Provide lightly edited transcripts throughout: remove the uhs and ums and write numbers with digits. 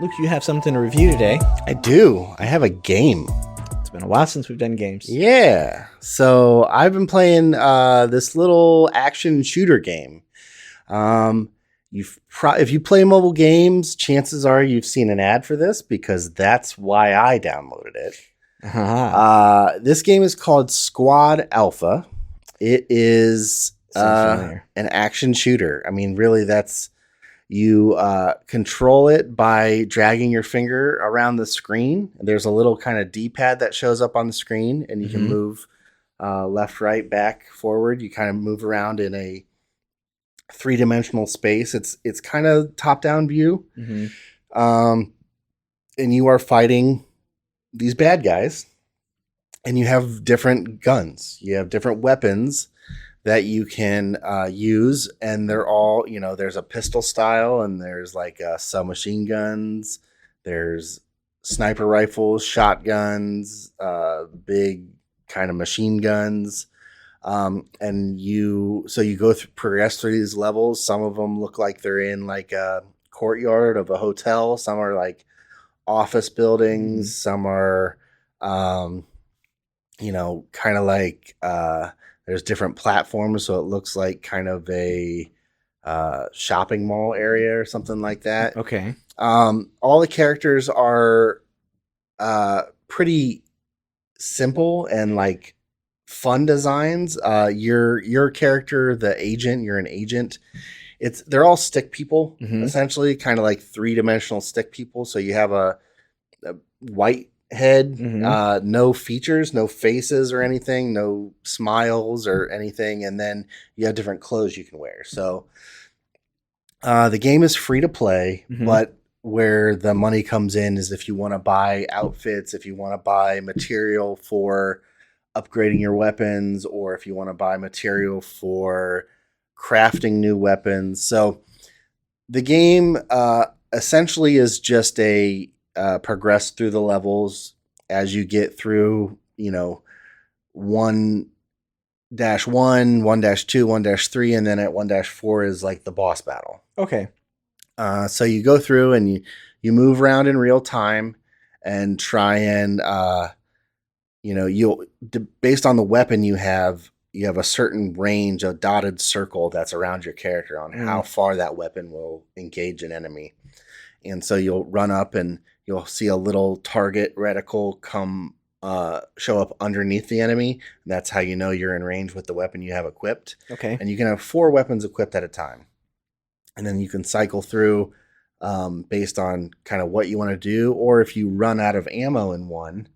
Luke, you have something to review today. I do. I have a game. It's been a while since we've done games. Yeah. So I've been playing this little action shooter game. If you play mobile games, chances are you've seen an ad for this because that's why I downloaded it. This game is called Squad Alpha. It is an action shooter. I mean, really, that's you control it by dragging your finger around the screen. There's a little kind of D-pad that shows up on the screen, and you can move left, right, back, forward. You kind of move around in a three-dimensional space. It's kind of top-down view, and you are fighting these bad guys, and you have different guns. You have different weapons that you can use, and they're all, there's a pistol style, and there's like submachine guns, there's sniper rifles, shotguns, big kind of machine guns, and you progress through these levels. Some of them look like they're in like a courtyard of a hotel. Some are like office buildings. Some are, kind of like there's different platforms, so it looks like kind of a shopping mall area or something like that. Okay. All the characters are pretty simple and like fun designs. Your character, the agent, you're an agent. They're all stick people, essentially, kind of like three-dimensional stick people. So you have a white head, no features, no faces or anything, no smiles or anything, and then you have different clothes you can wear. So the game is free to play, but where the money comes in is if you want to buy outfits, if you want to buy material for upgrading your weapons, or if you want to buy material for crafting new weapons. So the game essentially is just a progress through the levels as you get through, 1-1, 1-2, 1-3, and then at 1-4 is like the boss battle. Okay. So you go through and you move around in real time and try and, based on the weapon you have a certain range, a dotted circle that's around your character on how far that weapon will engage an enemy. And so you'll run up and you'll see a little target reticle show up underneath the enemy. That's how you know you're in range with the weapon you have equipped. Okay. And you can have 4 weapons equipped at a time. And then you can cycle through based on kind of what you want to do. Or if you run out of ammo in one,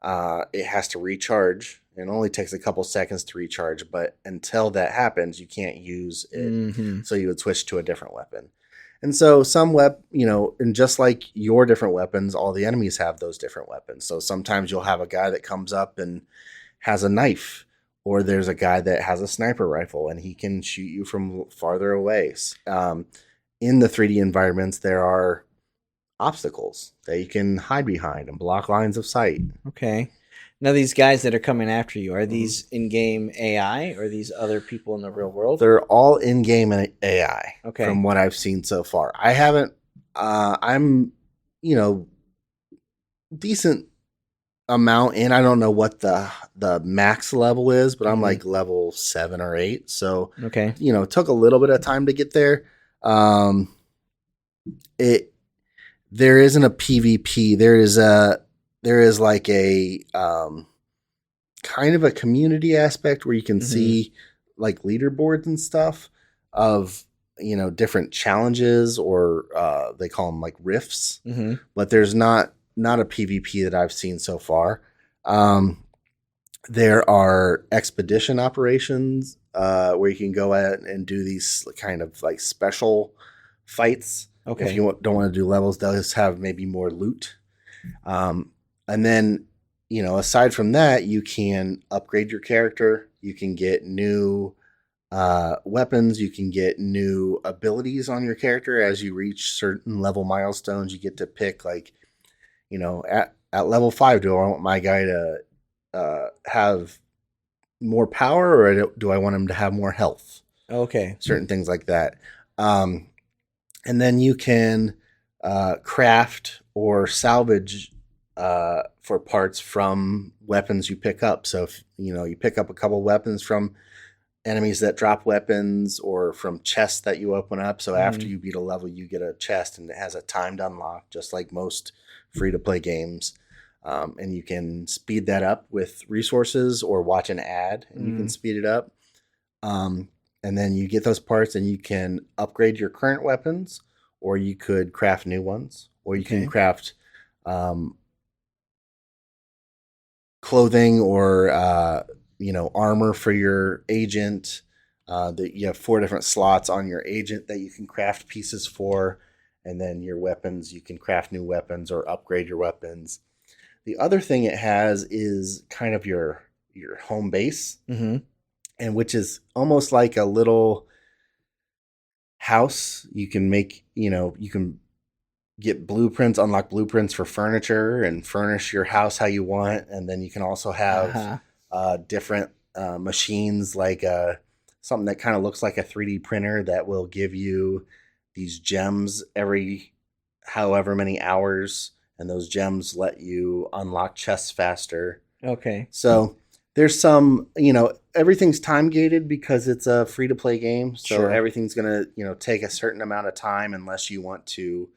it has to recharge. It only takes a couple seconds to recharge, but until that happens, you can't use it. So you would switch to a different weapon. And so and just like your different weapons, all the enemies have those different weapons. So sometimes you'll have a guy that comes up and has a knife, or there's a guy that has a sniper rifle and he can shoot you from farther away. In the 3D environments, there are obstacles that you can hide behind and block lines of sight. Okay. Now, these guys that are coming after you, are these in-game AI, or are these other people in the real world? They're all in-game AI. Okay. From what I've seen so far. I haven't, I'm, decent amount in. I don't know what the max level is, but I'm like level 7 or 8. So, okay. It took a little bit of time to get there. There isn't a PvP. There is like a kind of a community aspect where you can see like leaderboards and stuff of, different challenges, or they call them like rifts, but there's not a PvP that I've seen so far. There are expedition operations where you can go out and do these kind of like special fights. Okay. If you don't want to do levels, they'll just have maybe more loot. And then, aside from that, you can upgrade your character. You can get new weapons. You can get new abilities on your character as you reach certain level milestones. You get to pick like, at level 5, do I want my guy to have more power, or do I want him to have more health? Okay. Certain things like that. And then you can craft or salvage for parts from weapons you pick up. So if you pick up a couple weapons from enemies that drop weapons or from chests that you open up. So after you beat a level, you get a chest and it has a timed unlock, just like most free-to-play games. And you can speed that up with resources or watch an ad and you can speed it up. And then you get those parts and you can upgrade your current weapons, or you could craft new ones, or you can craft clothing or armor for your agent. That you have 4 different slots on your agent that you can craft pieces for, and then your weapons, you can craft new weapons or upgrade your weapons. The other thing it has is kind of your home base, and which is almost like a little house. You can make, you can get blueprints, unlock blueprints for furniture and furnish your house how you want. And then you can also have different machines, like something that kind of looks like a 3D printer that will give you these gems every however many hours. And those gems let you unlock chests faster. Okay. So there's some, everything's time gated because it's a free to play game. So everything's going to, take a certain amount of time unless you want to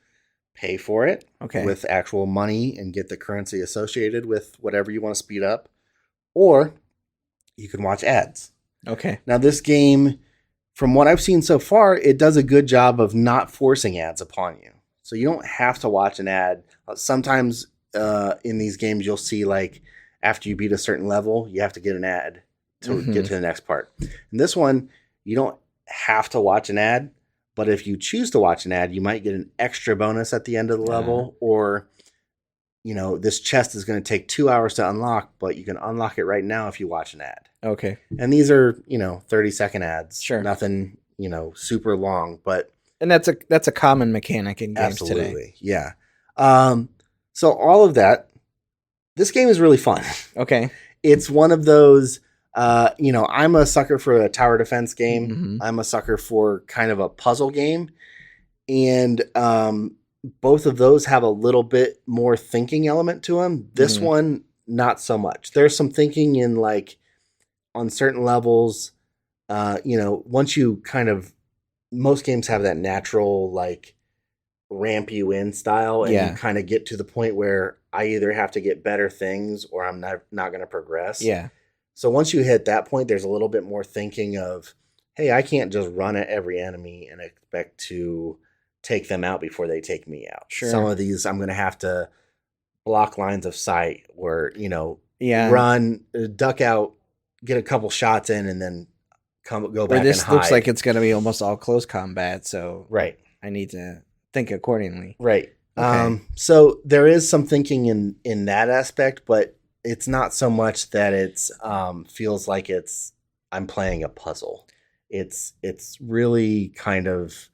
pay for it with actual money and get the currency associated with whatever you want to speed up, or you can watch ads. Okay. Now this game, from what I've seen so far, it does a good job of not forcing ads upon you. So you don't have to watch an ad. Sometimes in these games, you'll see like after you beat a certain level, you have to get an ad to get to the next part. In this one, you don't have to watch an ad. But if you choose to watch an ad, you might get an extra bonus at the end of the level, or, this chest is going to take 2 hours to unlock, but you can unlock it right now if you watch an ad. Okay. And these are, 30-second ads. Sure. Nothing, super long, but. And that's a common mechanic in games today. Absolutely. Yeah. So all of that, this game is really fun. Okay. It's one of those. I'm a sucker for a tower defense game. I'm a sucker for kind of a puzzle game. And both of those have a little bit more thinking element to them. This one, not so much. There's some thinking in like on certain levels. Once you most games have that natural like ramp you in style, and you kind of get to the point where I either have to get better things or I'm not going to progress. Yeah. So once you hit that point, there's a little bit more thinking of, hey, I can't just run at every enemy and expect to take them out before they take me out. Sure. Some of these I'm going to have to block lines of sight or, run, duck out, get a couple shots in, and then go back this and hide. Looks like it's going to be almost all close combat, so right. I need to think accordingly. Right. Okay. So there is some thinking in that aspect, but it's not so much that it's feels like I'm playing a puzzle. It's really kind of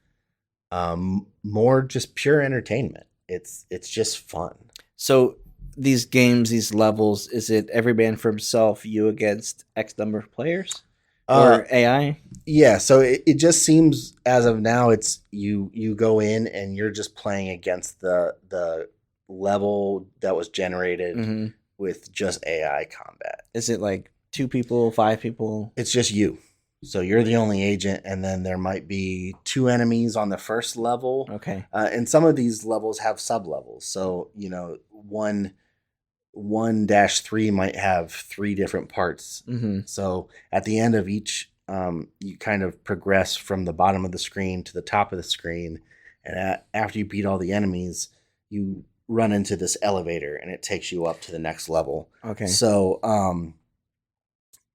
more just pure entertainment. It's just fun. So these games, these levels, is it every man for himself, you against X number of players? Or AI? Yeah, so it just seems as of now it's you go in and you're just playing against the level that was generated with just AI combat. Is it like 2 people, 5 people? It's just you. So you're the only agent, and then there might be 2 enemies on the first level. Okay. And some of these levels have sub-levels. So, 1-3 might have 3 different parts. So at the end of each, you kind of progress from the bottom of the screen to the top of the screen. And after you beat all the enemies, you run into this elevator and it takes you up to the next level. Okay. So,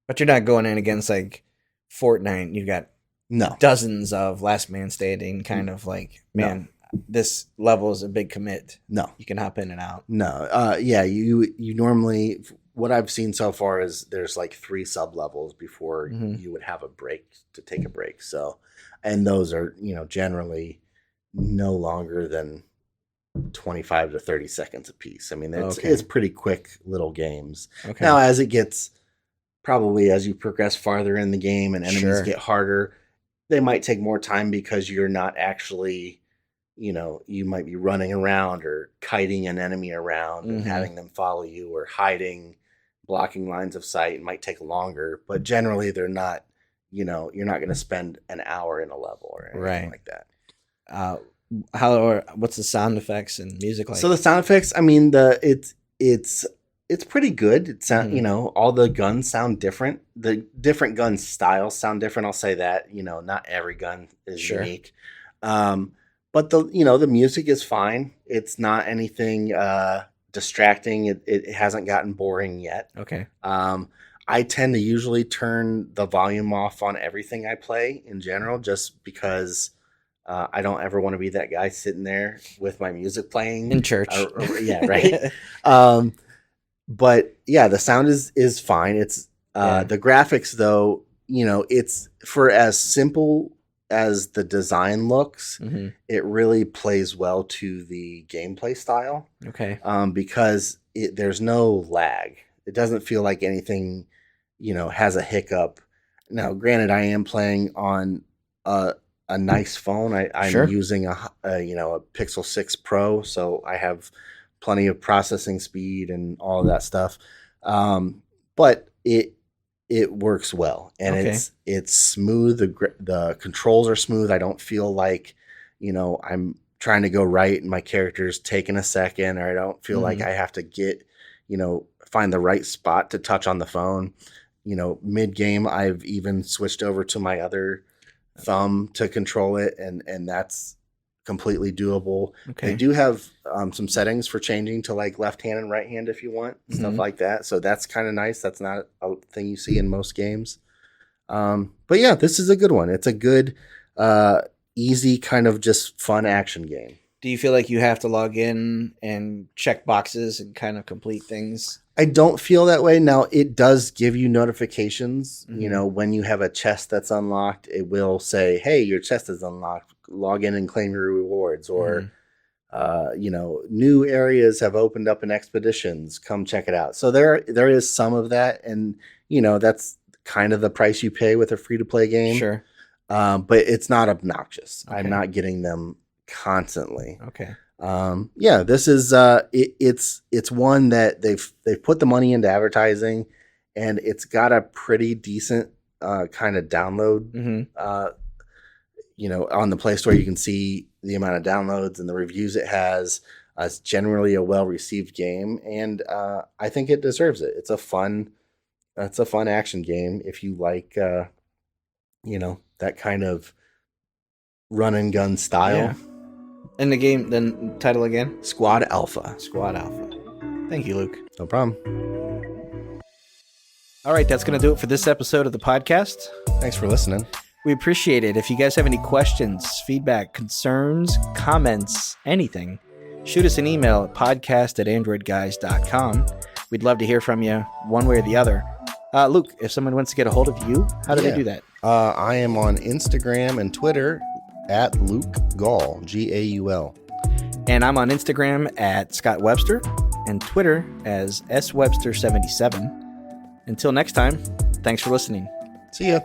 but you're not going in against like Fortnite. You've got dozens of last man standing kind of like, man, this level is a big commit. No. You can hop in and out. No. You normally, what I've seen so far is there's like 3 sub levels before you would have a break to take a break. So, and those are, generally no longer than 25 to 30 seconds a piece. I mean, it's pretty quick little games. Okay. Now, as it gets, probably as you progress farther in the game and enemies get harder, they might take more time because you're not actually, you might be running around or kiting an enemy around and having them follow you, or hiding, blocking lines of sight. It might take longer, but generally they're not, you're not going to spend an hour in a level or anything like that. What's the sound effects and music like? So the sound effects, I mean, it's pretty good. It sound, all the guns sound different. The different gun styles sound different. I'll say that, not every gun is unique. But the music is fine. It's not anything distracting. It hasn't gotten boring yet. Okay. I tend to usually turn the volume off on everything I play in general, just because I don't ever want to be that guy sitting there with my music playing in church. Yeah, right. But yeah, the sound is fine. It's the graphics though, it's for as simple as the design looks, it really plays well to the gameplay style. Okay. Because there's no lag. It doesn't feel like anything, has a hiccup. Now, granted, I am playing on a nice phone. I'm using a Pixel 6 Pro, so I have plenty of processing speed and all of that stuff. But it works well, and it's smooth. The controls are smooth. I don't feel like, I'm trying to go right and my character's taking a second, or I don't feel like I have to get, find the right spot to touch on the phone. Mid game, I've even switched over to my other thumb to control it, and that's completely doable. Okay. They do have some settings for changing to like left hand and right hand if you want, stuff like that. So that's kind of nice. That's not a thing you see in most games. But yeah, this is a good one. It's a good, easy kind of just fun action game. Do you feel like you have to log in and check boxes and kind of complete things? I don't feel that way. Now, it does give you notifications. When you have a chest that's unlocked, it will say, hey, your chest is unlocked. Log in and claim your rewards. Or, new areas have opened up in expeditions. Come check it out. So there is some of that. And, that's kind of the price you pay with a free-to-play game. Sure. But it's not obnoxious. Okay. I'm not getting them constantly. Okay. This is it's one that they've put the money into advertising, and it's got a pretty decent kind of download. On the Play Store you can see the amount of downloads and the reviews it has. It's generally a well-received game, and I think it deserves it. It's a fun action game if you like that kind of run and gun style. Yeah. And the game, then title again? Squad Alpha. Squad Alpha. Thank you, Luke. No problem. All right, that's going to do it for this episode of the podcast. Thanks for listening. We appreciate it. If you guys have any questions, feedback, concerns, comments, anything, shoot us an email at podcast@AndroidGuys.com. We'd love to hear from you one way or the other. Luke, if someone wants to get a hold of you, how do they do that? I am on Instagram and Twitter at Luke Gaul, Gaul. And I'm on Instagram at Scott Webster and Twitter as SWebster77. Until next time, thanks for listening. See ya.